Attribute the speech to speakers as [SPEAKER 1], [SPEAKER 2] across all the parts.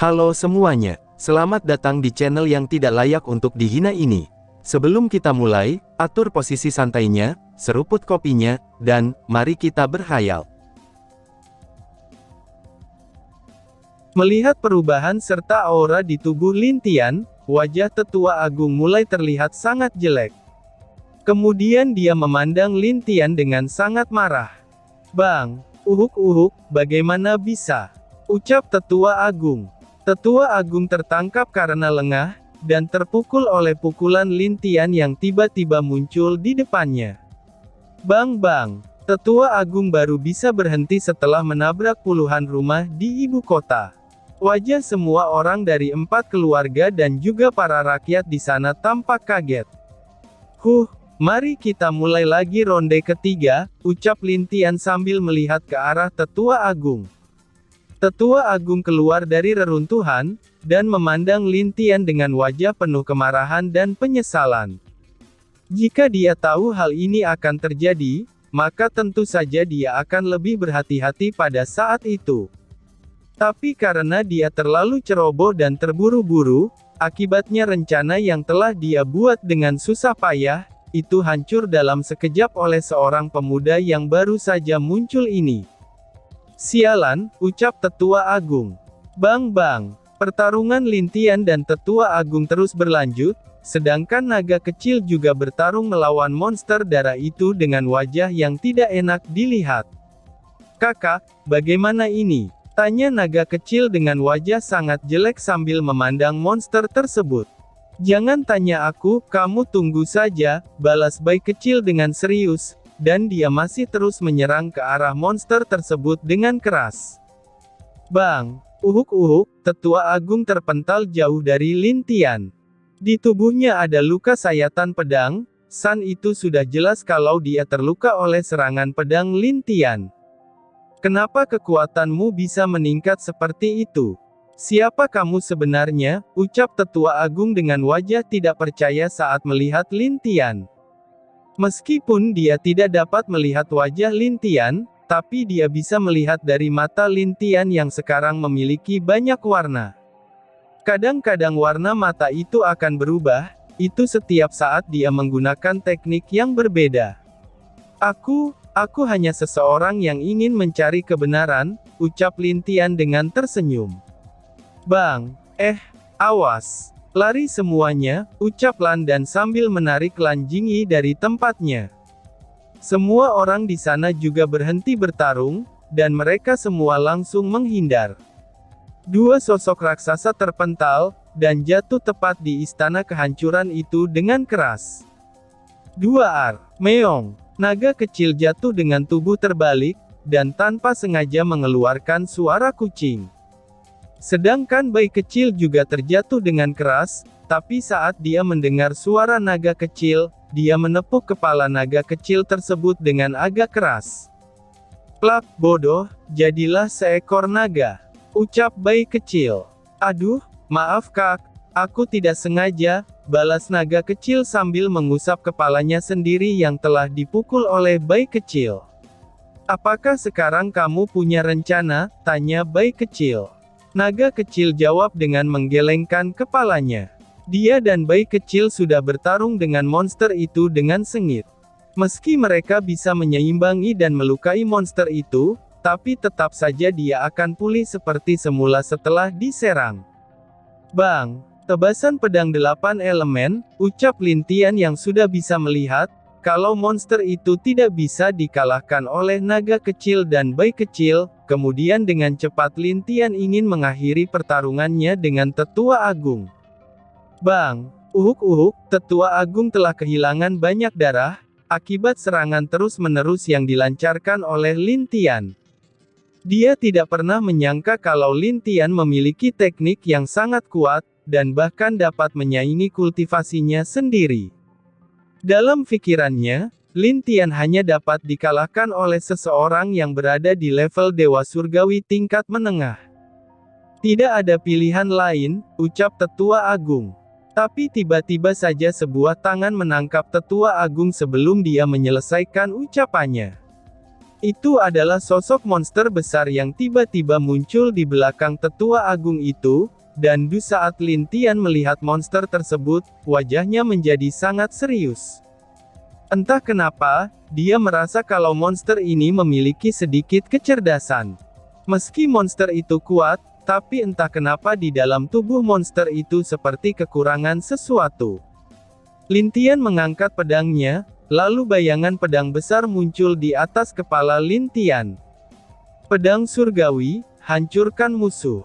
[SPEAKER 1] Halo semuanya, selamat datang di channel yang tidak layak untuk dihina ini. Sebelum kita mulai, atur posisi santainya, seruput kopinya, dan mari kita berkhayal. Melihat perubahan serta aura di tubuh Lin Tian, wajah Tetua Agung mulai terlihat sangat jelek. Kemudian dia memandang Lin Tian dengan sangat marah. "Bang, bagaimana bisa?" ucap Tetua Agung. Tetua Agung tertangkap karena lengah, dan terpukul oleh pukulan Lin Tian yang tiba-tiba muncul di depannya. Bang! Tetua Agung baru bisa berhenti setelah menabrak puluhan rumah di ibu kota. Wajah semua orang dari 4 keluarga dan juga para rakyat di sana tampak kaget. Mari kita mulai lagi ronde ketiga, ucap Lin Tian sambil melihat ke arah Tetua Agung. Tetua Agung keluar dari reruntuhan, dan memandang Lin Tian dengan wajah penuh kemarahan dan penyesalan. Jika dia tahu hal ini akan terjadi, maka tentu saja dia akan lebih berhati-hati pada saat itu. Tapi karena dia terlalu ceroboh dan terburu-buru, akibatnya rencana yang telah dia buat dengan susah payah, itu hancur dalam sekejap oleh seorang pemuda yang baru saja muncul ini. Sialan, ucap Tetua Agung. Bang! Pertarungan Lin Tian dan Tetua Agung terus berlanjut, sedangkan naga kecil juga bertarung melawan monster darah itu dengan wajah yang tidak enak dilihat. "Kakak, bagaimana ini?" tanya naga kecil dengan wajah sangat jelek sambil memandang monster tersebut. "Jangan tanya aku, kamu tunggu saja," balas bayi kecil dengan serius, dan dia masih terus menyerang ke arah monster tersebut dengan keras. Bang! Tetua Agung terpental jauh dari Lin Tian. Di tubuhnya ada luka sayatan pedang, itu sudah jelas kalau dia terluka oleh serangan pedang Lin Tian. "Kenapa kekuatanmu bisa meningkat seperti itu? Siapa kamu sebenarnya?" ucap Tetua Agung dengan wajah tidak percaya saat melihat Lin Tian. Meskipun dia tidak dapat melihat wajah Lin Tian, tapi dia bisa melihat dari mata Lin Tian yang sekarang memiliki banyak warna. Kadang-kadang warna mata itu akan berubah, itu setiap saat dia menggunakan teknik yang berbeda. Aku hanya seseorang yang ingin mencari kebenaran, ucap Lin Tian dengan tersenyum. Bang! Awas! Lari semuanya, ucap Lan Dan sambil menarik Lan Jingyi dari tempatnya. Semua orang di sana juga berhenti bertarung, dan mereka semua langsung menghindar. Dua sosok raksasa terpental, dan jatuh tepat di istana kehancuran itu dengan keras. Meong! Naga kecil jatuh dengan tubuh terbalik, dan tanpa sengaja mengeluarkan suara kucing. Sedangkan bayi kecil juga terjatuh dengan keras, tapi saat dia mendengar suara naga kecil, dia menepuk kepala naga kecil tersebut dengan agak keras. Plak, bodoh, jadilah seekor naga, ucap bayi kecil. Aduh, maaf kak, aku tidak sengaja, balas naga kecil sambil mengusap kepalanya sendiri yang telah dipukul oleh bayi kecil. Apakah sekarang kamu punya rencana? Tanya bayi kecil. Naga kecil jawab dengan menggelengkan kepalanya. Dia dan bayi kecil sudah bertarung dengan monster itu dengan sengit. Meski mereka bisa menyeimbangi dan melukai monster itu, tapi tetap saja dia akan pulih seperti semula setelah diserang. Bang! Tebasan pedang 8 elemen, ucap Lin Tian yang sudah bisa melihat, kalau monster itu tidak bisa dikalahkan oleh naga kecil dan bayi kecil, kemudian dengan cepat Lin Tian ingin mengakhiri pertarungannya dengan Tetua Agung. Bang! Tetua Agung telah kehilangan banyak darah, akibat serangan terus-menerus yang dilancarkan oleh Lin Tian. Dia tidak pernah menyangka kalau Lin Tian memiliki teknik yang sangat kuat, dan bahkan dapat menyaingi kultivasinya sendiri. Dalam pikirannya, Lin Tian hanya dapat dikalahkan oleh seseorang yang berada di level Dewa Surgawi tingkat menengah. Tidak ada pilihan lain, ucap Tetua Agung. Tapi tiba-tiba saja sebuah tangan menangkap Tetua Agung sebelum dia menyelesaikan ucapannya. Itu adalah sosok monster besar yang tiba-tiba muncul di belakang tetua agung itu, dan saat Lin Tian melihat monster tersebut, wajahnya menjadi sangat serius. Entah kenapa, dia merasa kalau monster ini memiliki sedikit kecerdasan. Meski monster itu kuat, tapi entah kenapa di dalam tubuh monster itu seperti kekurangan sesuatu. Lin Tian mengangkat pedangnya, lalu bayangan pedang besar muncul di atas kepala Lin Tian. Pedang surgawi, hancurkan musuh.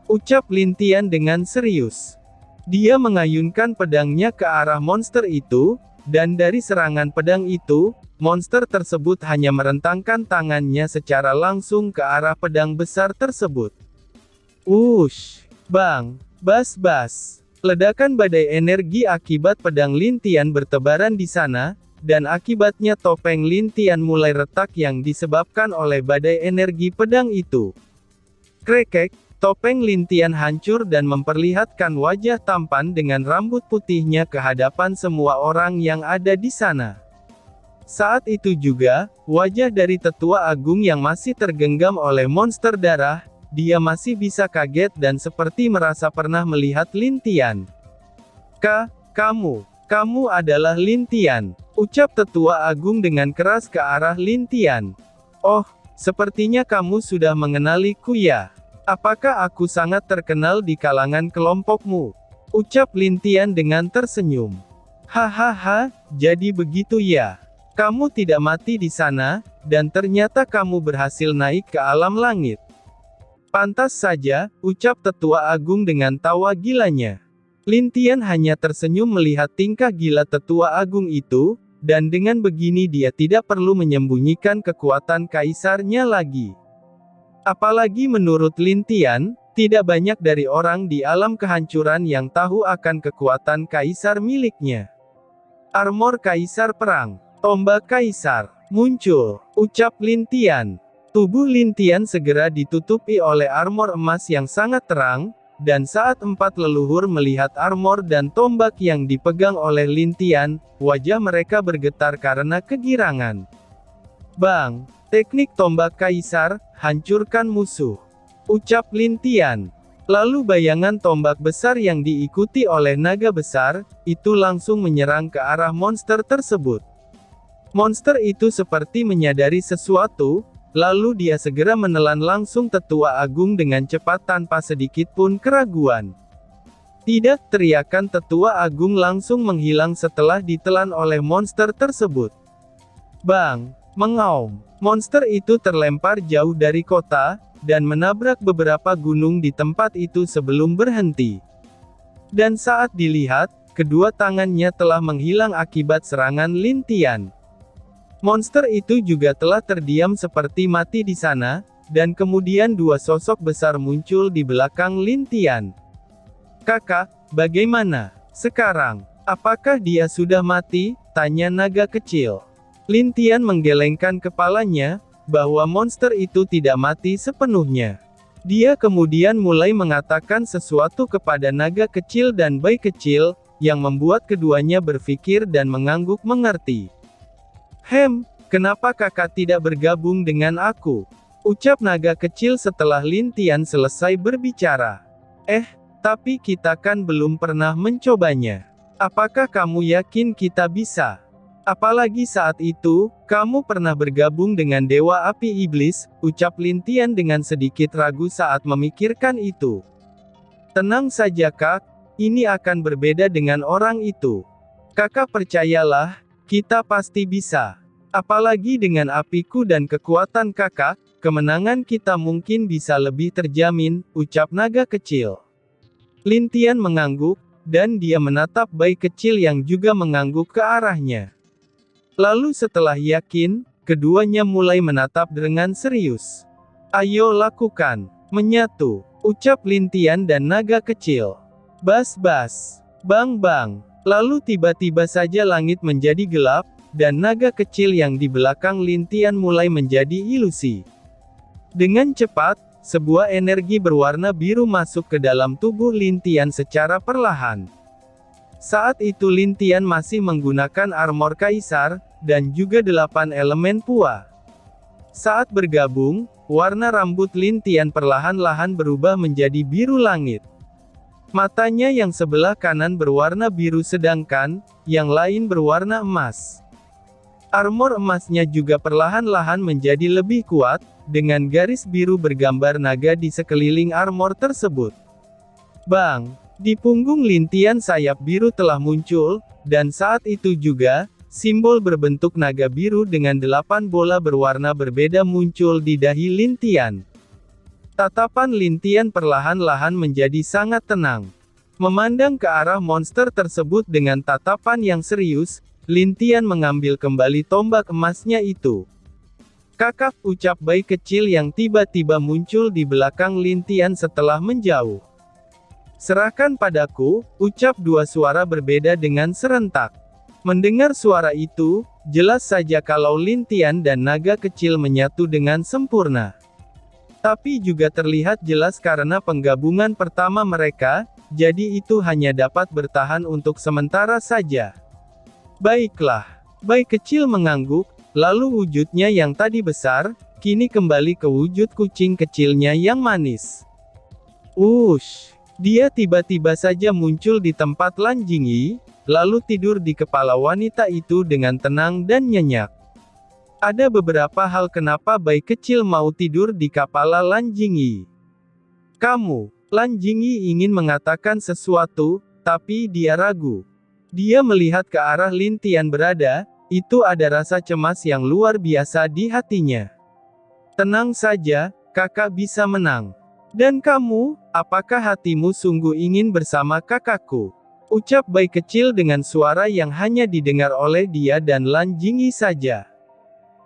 [SPEAKER 1] Ucap Lin Tian dengan serius. Dia mengayunkan pedangnya ke arah monster itu, dan dari serangan pedang itu, monster tersebut hanya merentangkan tangannya secara langsung ke arah pedang besar tersebut. Wush! Bang! Bas-bas! Ledakan badai energi akibat pedang Lin Tian bertebaran di sana, dan akibatnya topeng Lin Tian mulai retak yang disebabkan oleh badai energi pedang itu. Krekek! Topeng Lin Tian hancur dan memperlihatkan wajah tampan dengan rambut putihnya ke hadapan semua orang yang ada di sana. Saat itu juga, wajah dari tetua agung yang masih tergenggam oleh monster darah, dia masih bisa kaget dan seperti merasa pernah melihat Lin Tian. Kamu adalah Lin Tian, ucap tetua agung dengan keras ke arah Lin Tian. Oh, sepertinya kamu sudah mengenaliku ya. Apakah aku sangat terkenal di kalangan kelompokmu? Ucap Lin Tian dengan tersenyum. Hahaha, jadi begitu ya. Kamu tidak mati di sana, dan ternyata kamu berhasil naik ke alam langit. Pantas saja, ucap tetua agung dengan tawa gilanya. Lin Tian hanya tersenyum melihat tingkah gila tetua agung itu, dan dengan begini dia tidak perlu menyembunyikan kekuatan kaisarnya lagi. Apalagi menurut Lin Tian, tidak banyak dari orang di alam kehancuran yang tahu akan kekuatan kaisar miliknya. Armor kaisar perang, tombak kaisar, muncul, ucap Lin Tian. Tubuh Lin Tian segera ditutupi oleh armor emas yang sangat terang, dan saat empat leluhur melihat armor dan tombak yang dipegang oleh Lin Tian, wajah mereka bergetar karena kegirangan. Bang! Teknik tombak kaisar, hancurkan musuh. Ucap Lin Tian. Lalu bayangan tombak besar yang diikuti oleh naga besar, itu langsung menyerang ke arah monster tersebut. Monster itu seperti menyadari sesuatu, lalu dia segera menelan langsung tetua agung dengan cepat tanpa sedikit pun keraguan. Tidak, teriakan tetua agung langsung menghilang setelah ditelan oleh monster tersebut. Bang! Mengaum. Monster itu terlempar jauh dari kota, dan menabrak beberapa gunung di tempat itu sebelum berhenti. Dan saat dilihat, kedua tangannya telah menghilang akibat serangan Lin Tian. Monster itu juga telah terdiam seperti mati di sana, dan kemudian dua sosok besar muncul di belakang Lin Tian. Kakak, bagaimana sekarang? Apakah dia sudah mati? Tanya naga kecil. Lin Tian menggelengkan kepalanya, bahwa monster itu tidak mati sepenuhnya. Dia kemudian mulai mengatakan sesuatu kepada naga kecil dan bayi kecil, yang membuat keduanya berpikir dan mengangguk mengerti. Kenapa kakak tidak bergabung dengan aku? Ucap naga kecil setelah Lin Tian selesai berbicara. Tapi kita kan belum pernah mencobanya. Apakah kamu yakin kita bisa? Apalagi saat itu, kamu pernah bergabung dengan Dewa Api Iblis, ucap Lin Tian dengan sedikit ragu saat memikirkan itu. Tenang saja kak, ini akan berbeda dengan orang itu. Kakak percayalah, kita pasti bisa. Apalagi dengan apiku dan kekuatan kakak, kemenangan kita mungkin bisa lebih terjamin, ucap naga kecil. Lin Tian mengangguk, dan dia menatap bayi kecil yang juga mengangguk ke arahnya. Lalu setelah yakin, keduanya mulai menatap dengan serius. Ayo lakukan. Menyatu. Ucap Lin Tian dan naga kecil. Bas-bas. Bang-bang. Lalu tiba-tiba saja langit menjadi gelap, dan naga kecil yang di belakang Lin Tian mulai menjadi ilusi. Dengan cepat, sebuah energi berwarna biru masuk ke dalam tubuh Lin Tian secara perlahan. Saat itu Lin Tian masih menggunakan armor kaisar, dan juga 8 elemen pua. Saat bergabung, warna rambut Lin Tian perlahan-lahan berubah menjadi biru langit. Matanya yang sebelah kanan berwarna biru sedangkan, yang lain berwarna emas. Armor emasnya juga perlahan-lahan menjadi lebih kuat, dengan garis biru bergambar naga di sekeliling armor tersebut. Bang! Di punggung Lin Tian sayap biru telah muncul, dan saat itu juga, simbol berbentuk naga biru dengan 8 bola berwarna berbeda muncul di dahi Lin Tian. Tatapan Lin Tian perlahan-lahan menjadi sangat tenang. Memandang ke arah monster tersebut dengan tatapan yang serius, Lin Tian mengambil kembali tombak emasnya itu. Kakak, ucap bayi kecil yang tiba-tiba muncul di belakang Lin Tian setelah menjauh. Serahkan padaku, ucap dua suara berbeda dengan serentak. Mendengar suara itu, jelas saja kalau Lin Tian dan naga kecil menyatu dengan sempurna. Tapi juga terlihat jelas karena penggabungan pertama mereka, jadi itu hanya dapat bertahan untuk sementara saja. Baiklah. Bayi kecil mengangguk, lalu wujudnya yang tadi besar, kini kembali ke wujud kucing kecilnya yang manis. Ush! Dia tiba-tiba saja muncul di tempat Lan Jingyi, lalu tidur di kepala wanita itu dengan tenang dan nyenyak. Ada beberapa hal kenapa bayi kecil mau tidur di kepala Lan Jingyi. Kamu, Lan Jingyi ingin mengatakan sesuatu, tapi dia ragu. Dia melihat ke arah Lin Tian berada, itu ada rasa cemas yang luar biasa di hatinya. Tenang saja, kakak bisa menang. Dan kamu, apakah hatimu sungguh ingin bersama kakakku? Ucap bayi kecil dengan suara yang hanya didengar oleh dia dan Lan Jingyi saja.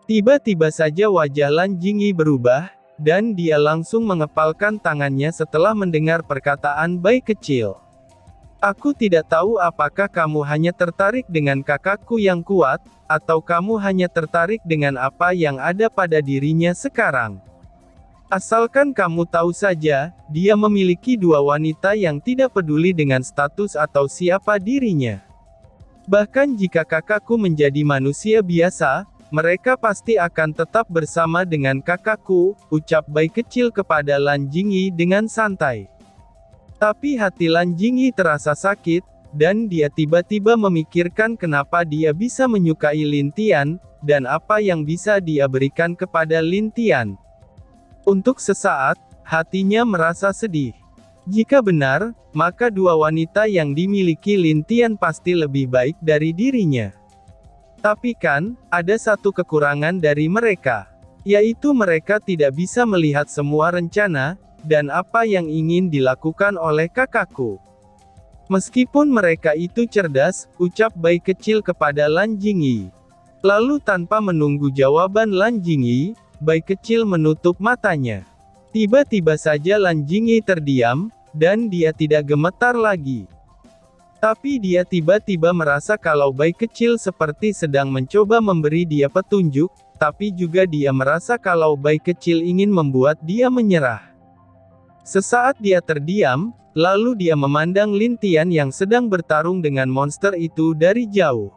[SPEAKER 1] Tiba-tiba saja wajah Lan Jingyi berubah, dan dia langsung mengepalkan tangannya setelah mendengar perkataan bayi kecil. Aku tidak tahu apakah kamu hanya tertarik dengan kakakku yang kuat, atau kamu hanya tertarik dengan apa yang ada pada dirinya sekarang. Asalkan kamu tahu saja, dia memiliki dua wanita yang tidak peduli dengan status atau siapa dirinya. Bahkan jika kakakku menjadi manusia biasa, mereka pasti akan tetap bersama dengan kakakku, ucap bayi kecil kepada Lan Jingyi dengan santai. Tapi hati Lan Jingyi terasa sakit, dan dia tiba-tiba memikirkan kenapa dia bisa menyukai Lin Tian, dan apa yang bisa dia berikan kepada Lin Tian. Untuk sesaat, hatinya merasa sedih. Jika benar, maka dua wanita yang dimiliki Lin Tian pasti lebih baik dari dirinya. Tapi kan, ada satu kekurangan dari mereka. Yaitu mereka tidak bisa melihat semua rencana, dan apa yang ingin dilakukan oleh kakakku. Meskipun mereka itu cerdas, ucap bayi kecil kepada Lan Jingyi. Lalu tanpa menunggu jawaban Lan Jingyi, bayi kecil menutup matanya. Tiba-tiba saja Lan Jingyi terdiam, dan dia tidak gemetar lagi. Tapi dia tiba-tiba merasa kalau bayi kecil seperti sedang mencoba memberi dia petunjuk, tapi juga dia merasa kalau bayi kecil ingin membuat dia menyerah. Sesaat dia terdiam, lalu dia memandang Lin Tian yang sedang bertarung dengan monster itu dari jauh.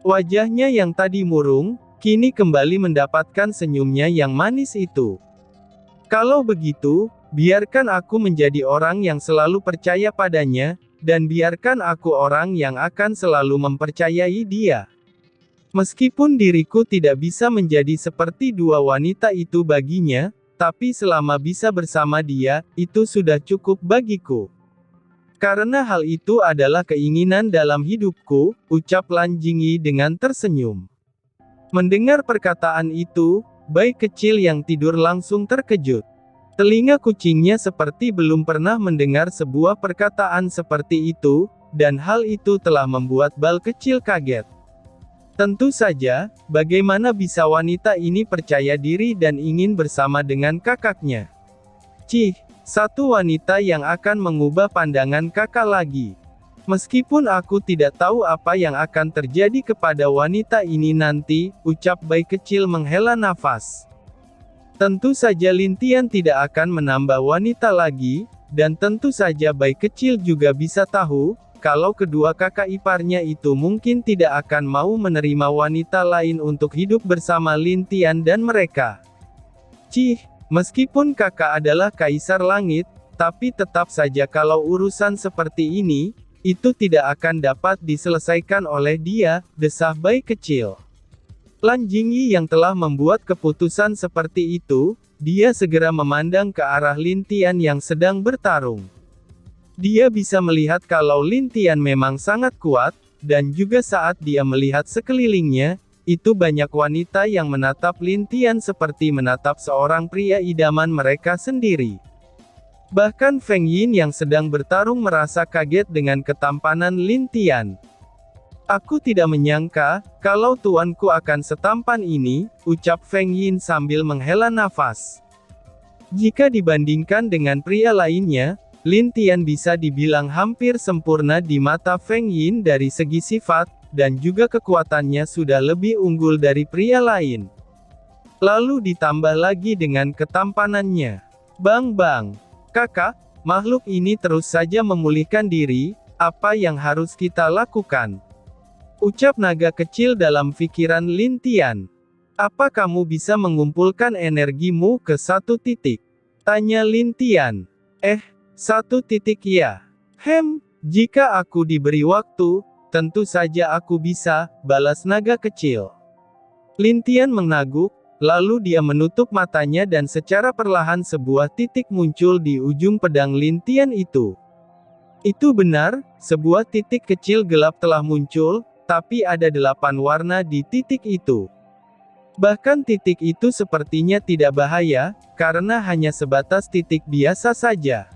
[SPEAKER 1] Wajahnya yang tadi murung, kini kembali mendapatkan senyumnya yang manis itu. Kalau begitu, biarkan aku menjadi orang yang selalu percaya padanya, dan biarkan aku orang yang akan selalu mempercayai dia. Meskipun diriku tidak bisa menjadi seperti dua wanita itu baginya, tapi selama bisa bersama dia, itu sudah cukup bagiku. Karena hal itu adalah keinginan dalam hidupku, ucap Lan Jingyi dengan tersenyum. Mendengar perkataan itu, bayi kecil yang tidur langsung terkejut. Telinga kucingnya seperti belum pernah mendengar sebuah perkataan seperti itu, dan hal itu telah membuat bal kecil kaget. Tentu saja, bagaimana bisa wanita ini percaya diri dan ingin bersama dengan kakaknya? Cih, satu wanita yang akan mengubah pandangan kakak lagi. Meskipun aku tidak tahu apa yang akan terjadi kepada wanita ini nanti, ucap bayi kecil menghela nafas. Tentu saja Lin Tian tidak akan menambah wanita lagi, dan tentu saja bayi kecil juga bisa tahu, kalau kedua kakak iparnya itu mungkin tidak akan mau menerima wanita lain untuk hidup bersama Lin Tian dan mereka. Cih, meskipun kakak adalah kaisar langit, tapi tetap saja kalau urusan seperti ini, itu tidak akan dapat diselesaikan oleh dia, desah bayi kecil. Lan Jingyi yang telah membuat keputusan seperti itu, dia segera memandang ke arah Lin Tian yang sedang bertarung. Dia bisa melihat kalau Lin Tian memang sangat kuat, dan juga saat dia melihat sekelilingnya, itu banyak wanita yang menatap Lin Tian seperti menatap seorang pria idaman mereka sendiri. Bahkan Feng Yin yang sedang bertarung merasa kaget dengan ketampanan Lin Tian. Aku tidak menyangka, kalau tuanku akan setampan ini, ucap Feng Yin sambil menghela nafas. Jika dibandingkan dengan pria lainnya, Lin Tian bisa dibilang hampir sempurna di mata Feng Yin dari segi sifat, dan juga kekuatannya sudah lebih unggul dari pria lain. Lalu ditambah lagi dengan ketampanannya. Bang, kakak, makhluk ini terus saja memulihkan diri, apa yang harus kita lakukan? Ucap naga kecil dalam pikiran Lin Tian. Apa kamu bisa mengumpulkan energimu ke satu titik? Tanya Lin Tian. Satu titik ya. Jika aku diberi waktu, tentu saja aku bisa, balas naga kecil. Lin Tian mengangguk, lalu dia menutup matanya dan secara perlahan sebuah titik muncul di ujung pedang Lin Tian itu. Itu benar, sebuah titik kecil gelap telah muncul, tapi ada 8 warna di titik itu. Bahkan titik itu sepertinya tidak bahaya, karena hanya sebatas titik biasa saja.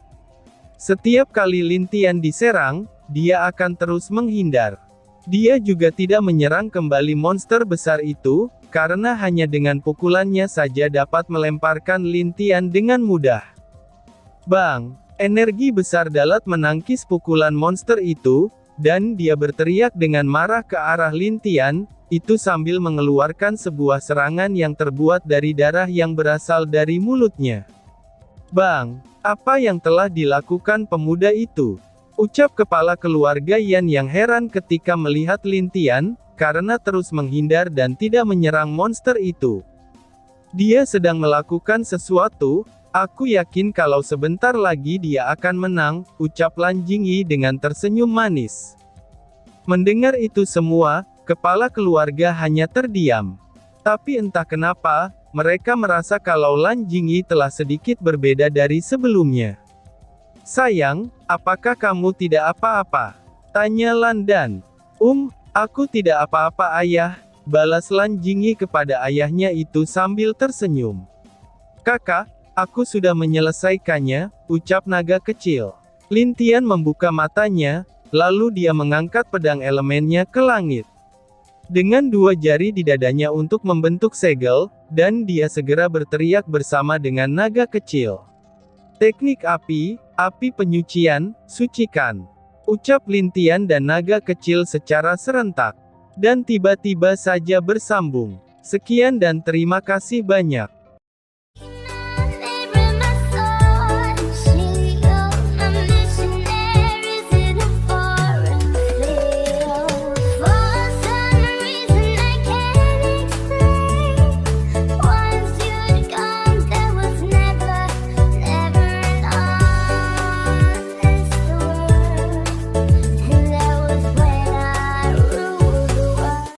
[SPEAKER 1] Setiap kali Lin Tian diserang, dia akan terus menghindar. Dia juga tidak menyerang kembali monster besar itu, karena hanya dengan pukulannya saja dapat melemparkan Lin Tian dengan mudah. Bang! Energi besar dalat menangkis pukulan monster itu, dan dia berteriak dengan marah ke arah Lin Tian, itu sambil mengeluarkan sebuah serangan yang terbuat dari darah yang berasal dari mulutnya. Bang! Apa yang telah dilakukan pemuda itu? Ucap kepala keluarga Yan yang heran ketika melihat Lin Tian, karena terus menghindar dan tidak menyerang monster itu. Dia sedang melakukan sesuatu, aku yakin kalau sebentar lagi dia akan menang, ucap Lan Jingyi dengan tersenyum manis. Mendengar itu semua, kepala keluarga hanya terdiam. Tapi entah kenapa, mereka merasa kalau Lan Jingyi telah sedikit berbeda dari sebelumnya. Sayang, apakah kamu tidak apa-apa? Tanya Lan Dan. Aku tidak apa-apa ayah, balas Lan Jingyi kepada ayahnya itu sambil tersenyum. Kakak, aku sudah menyelesaikannya, ucap naga kecil. Lin Tian membuka matanya, lalu dia mengangkat pedang elemennya ke langit. Dengan 2 jari di dadanya untuk membentuk segel, dan dia segera berteriak bersama dengan naga kecil. Teknik api penyucian, sucikan. Ucap Lin Tian dan naga kecil secara serentak. Dan tiba-tiba saja bersambung. Sekian dan terima kasih banyak.